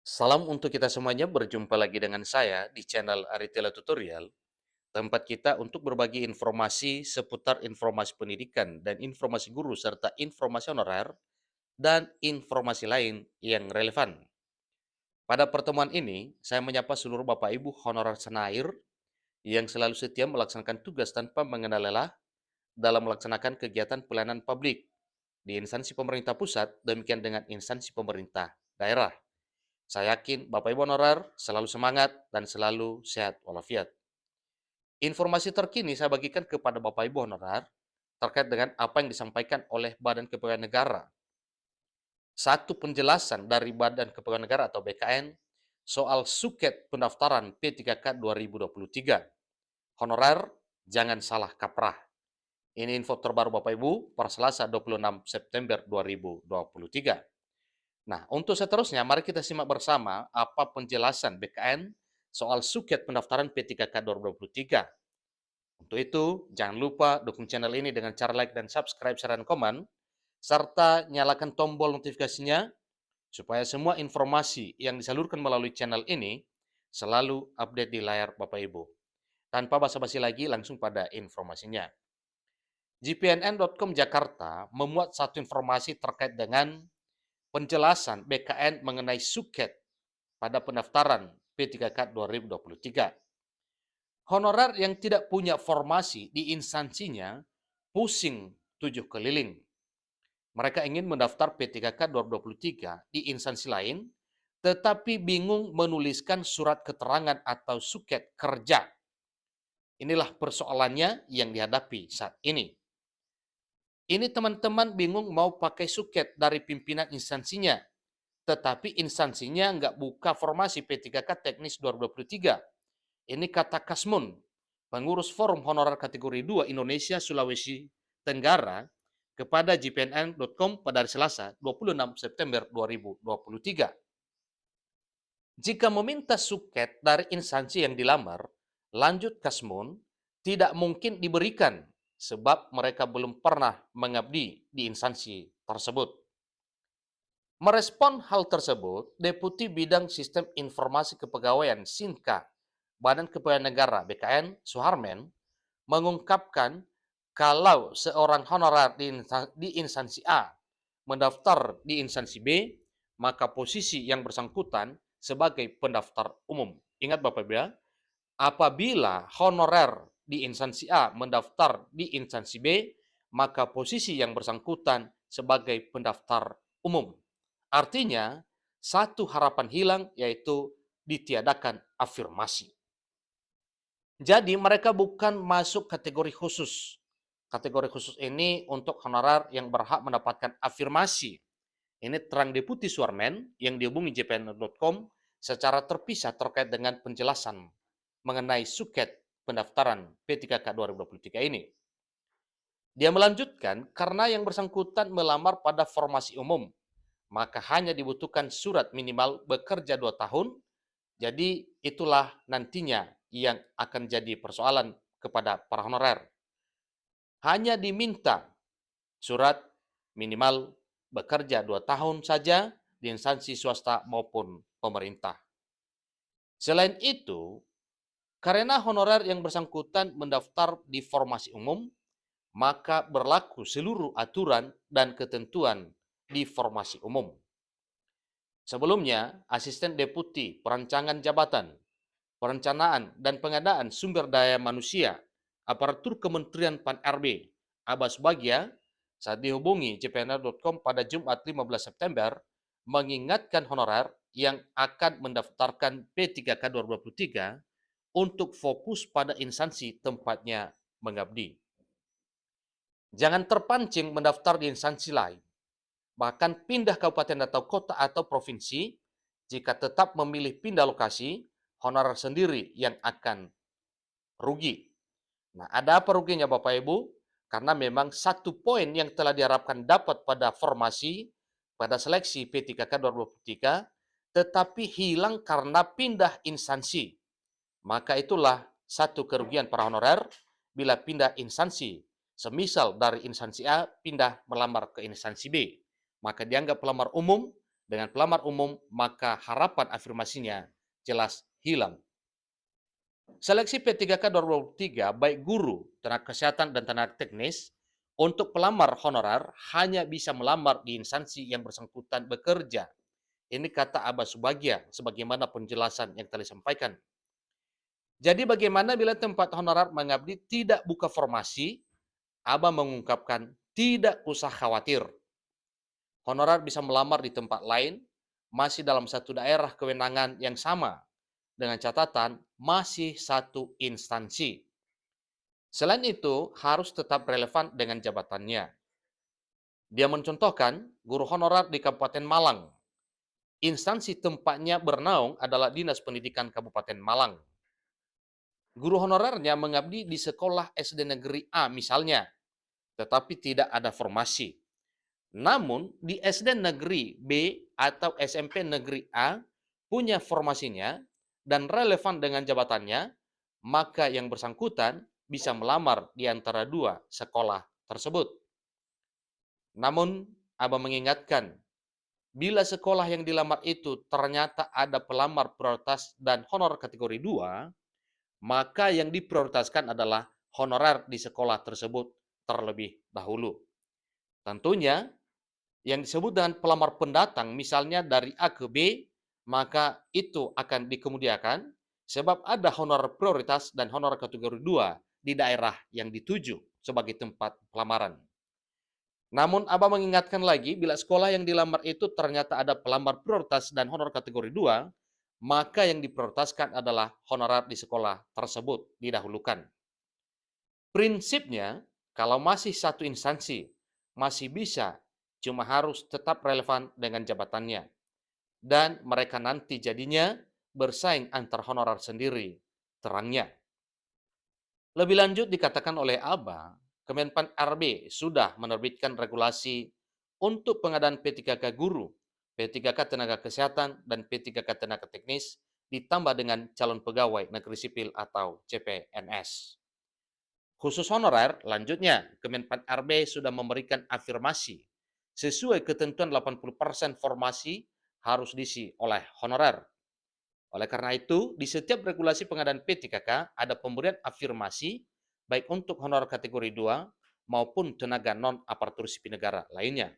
Salam untuk kita semuanya, berjumpa lagi dengan saya di channel Aritela Tutorial, tempat kita untuk berbagi informasi seputar informasi pendidikan dan informasi guru serta informasi honorer dan informasi lain yang relevan. Pada pertemuan ini, saya menyapa seluruh Bapak Ibu honorer senair yang selalu setia melaksanakan tugas tanpa mengenal lelah dalam melaksanakan kegiatan pelayanan publik di instansi pemerintah pusat, demikian dengan instansi pemerintah daerah. Saya yakin Bapak Ibu honorer selalu semangat dan selalu sehat walafiat. Informasi terkini saya bagikan kepada Bapak Ibu honorer terkait dengan apa yang disampaikan oleh Badan Kepegawaian Negara. Satu penjelasan dari Badan Kepegawaian Negara atau BKN soal suket pendaftaran P3K 2023. Honorer jangan salah kaprah. Ini info terbaru Bapak Ibu per Selasa 26 September 2023. Nah, untuk seterusnya, mari kita simak bersama apa penjelasan BKN soal suket pendaftaran P3K 2023. Untuk itu, jangan lupa dukung channel ini dengan cara like dan subscribe, share, dan komen, serta nyalakan tombol notifikasinya supaya semua informasi yang disalurkan melalui channel ini selalu update di layar Bapak Ibu. Tanpa basa-basi lagi, langsung pada informasinya. GPNN.com Jakarta memuat satu informasi terkait dengan penjelasan BKN mengenai suket pada pendaftaran P3K 2023. Honorer yang tidak punya formasi di instansinya pusing tujuh keliling. Mereka ingin mendaftar P3K 2023 di instansi lain, tetapi bingung menuliskan surat keterangan atau suket kerja. Inilah persoalannya yang dihadapi saat ini. Ini teman-teman bingung mau pakai suket dari pimpinan instansinya, tetapi instansinya nggak buka formasi P3K Teknis 2023. Ini kata Kasmun, pengurus Forum Honorer Kategori 2 Indonesia Sulawesi Tenggara, kepada gpnn.com pada hari Selasa 26 September 2023. Jika meminta suket dari instansi yang dilamar, lanjut Kasmun, tidak mungkin diberikan sebab mereka belum pernah mengabdi di instansi tersebut. Merespon hal tersebut, Deputi Bidang Sistem Informasi Kepegawaian (SINKA) Badan Kepegawaian Negara (BKN) Suharmen mengungkapkan kalau seorang honorer di instansi A mendaftar di instansi B, maka posisi yang bersangkutan sebagai pendaftar umum. Ingat Bapak Ibu ya, apabila honorer di instansi A mendaftar di instansi B, maka posisi yang bersangkutan sebagai pendaftar umum. Artinya, satu harapan hilang yaitu ditiadakan afirmasi. Jadi mereka bukan masuk kategori khusus. Kategori khusus ini untuk honorer yang berhak mendapatkan afirmasi. Ini terang Deputi Suarmen yang dihubungi jpn.com secara terpisah terkait dengan penjelasan mengenai suket pendaftaran P3K 2023 ini. Dia melanjutkan, karena yang bersangkutan melamar pada formasi umum, maka hanya dibutuhkan surat minimal bekerja 2 tahun. Jadi itulah nantinya yang akan jadi persoalan kepada para honorer. Hanya diminta surat minimal bekerja 2 tahun saja di instansi swasta maupun pemerintah. Selain itu, karena honorer yang bersangkutan mendaftar di formasi umum, maka berlaku seluruh aturan dan ketentuan di formasi umum. Sebelumnya, Asisten Deputi Perancangan Jabatan, Perencanaan dan Pengadaan Sumber Daya Manusia, Aparatur Kementerian Pan-RB, Abbas Bagia, saat dihubungi jpnr.com pada Jumat 15 September, mengingatkan honorer yang akan mendaftarkan P3K 2023 untuk fokus pada instansi tempatnya mengabdi. Jangan terpancing mendaftar di instansi lain, bahkan pindah kabupaten atau kota atau provinsi. Jika tetap memilih pindah lokasi, honorer sendiri yang akan rugi. Nah, ada apa ruginya Bapak Ibu? Karena memang satu poin yang telah diharapkan dapat pada formasi, pada seleksi P3K 2023, tetapi hilang karena pindah instansi. Maka itulah satu kerugian para honorer bila pindah instansi. Semisal dari instansi A pindah melamar ke instansi B, maka dianggap pelamar umum dengan pelamar umum, maka harapan afirmasinya jelas hilang. Seleksi P3K 2023 baik guru, tenaga kesehatan, dan tenaga teknis untuk pelamar honorer hanya bisa melamar di instansi yang bersangkutan bekerja. Ini kata Abah Subagia sebagaimana penjelasan yang telah disampaikan. Jadi bagaimana bila tempat honorer mengabdi tidak buka formasi? Abah mengungkapkan tidak usah khawatir. Honorer bisa melamar di tempat lain, masih dalam satu daerah kewenangan yang sama, dengan catatan masih satu instansi. Selain itu, harus tetap relevan dengan jabatannya. Dia mencontohkan guru honorer di Kabupaten Malang. Instansi tempatnya bernaung adalah Dinas Pendidikan Kabupaten Malang. Guru honorernya mengabdi di sekolah SD Negeri A misalnya, tetapi tidak ada formasi. Namun di SD Negeri B atau SMP Negeri A punya formasinya dan relevan dengan jabatannya, maka yang bersangkutan bisa melamar di antara dua sekolah tersebut. Namun, Abah mengingatkan, bila sekolah yang dilamar itu ternyata ada pelamar prioritas dan honor kategori 2, maka yang diprioritaskan adalah honorer di sekolah tersebut terlebih dahulu. Tentunya, yang disebut dengan pelamar pendatang, misalnya dari A ke B, maka itu akan dikemudiakan sebab ada honor prioritas dan honor kategori 2 di daerah yang dituju sebagai tempat pelamaran. Namun Abah mengingatkan lagi, bila sekolah yang dilamar itu ternyata ada pelamar prioritas dan honor kategori 2, maka yang diprioritaskan adalah honorer di sekolah tersebut didahulukan. Prinsipnya, kalau masih satu instansi, masih bisa, cuma harus tetap relevan dengan jabatannya. Dan mereka nanti jadinya bersaing antar honorer sendiri, terangnya. Lebih lanjut dikatakan oleh Abah, Kemenpan RB sudah menerbitkan regulasi untuk pengadaan P3K guru, P3K tenaga kesehatan, dan P3K tenaga teknis, ditambah dengan calon pegawai negeri sipil atau CPNS. Khusus honorer, lanjutnya, Kemenpan RB sudah memberikan afirmasi sesuai ketentuan 80% formasi harus diisi oleh honorer. Oleh karena itu, di setiap regulasi pengadaan P3K ada pemberian afirmasi baik untuk honor kategori 2 maupun tenaga non-aparatur sipil negara lainnya.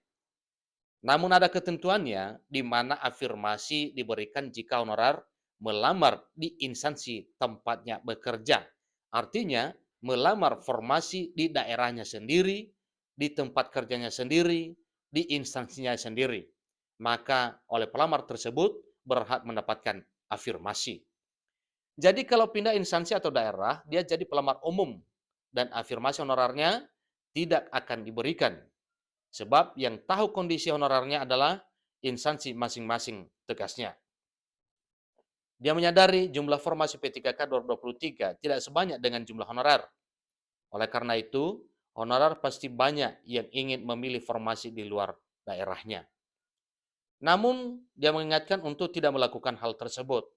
Namun ada ketentuannya di mana afirmasi diberikan jika honorer melamar di instansi tempatnya bekerja. Artinya, melamar formasi di daerahnya sendiri, di tempat kerjanya sendiri, di instansinya sendiri. Maka oleh pelamar tersebut berhak mendapatkan afirmasi. Jadi kalau pindah instansi atau daerah, dia jadi pelamar umum dan afirmasi honorarnya tidak akan diberikan. Sebab yang tahu kondisi honorarnya adalah instansi masing-masing, tegasnya. Dia menyadari jumlah formasi P3K 2023 tidak sebanyak dengan jumlah honorer. Oleh karena itu, honorer pasti banyak yang ingin memilih formasi di luar daerahnya. Namun, dia mengingatkan untuk tidak melakukan hal tersebut.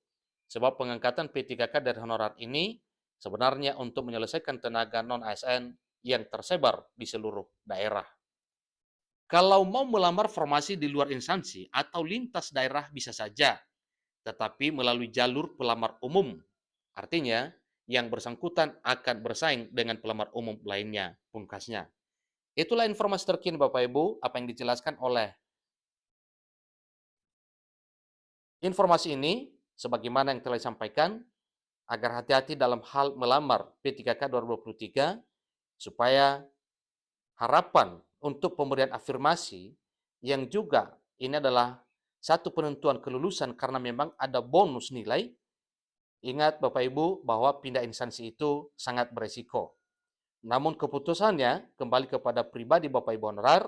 Sebab pengangkatan P3K dari honorer ini sebenarnya untuk menyelesaikan tenaga non-ASN yang tersebar di seluruh daerah. Kalau mau melamar formasi di luar instansi atau lintas daerah bisa saja, tetapi melalui jalur pelamar umum. Artinya, yang bersangkutan akan bersaing dengan pelamar umum lainnya, pungkasnya. Itulah informasi terkini Bapak Ibu, apa yang dijelaskan oleh informasi ini, sebagaimana yang telah disampaikan, agar hati-hati dalam hal melamar P3K 2023, supaya harapan untuk pemberian afirmasi yang juga ini adalah satu penentuan kelulusan karena memang ada bonus nilai. Ingat Bapak Ibu bahwa pindah instansi itu sangat beresiko. Namun keputusannya kembali kepada pribadi Bapak Ibu honorer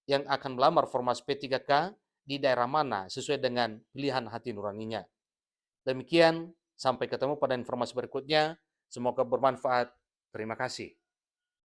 yang akan melamar formasi P3K di daerah mana sesuai dengan pilihan hati nuraninya. Demikian, sampai ketemu pada informasi berikutnya. Semoga bermanfaat. Terima kasih.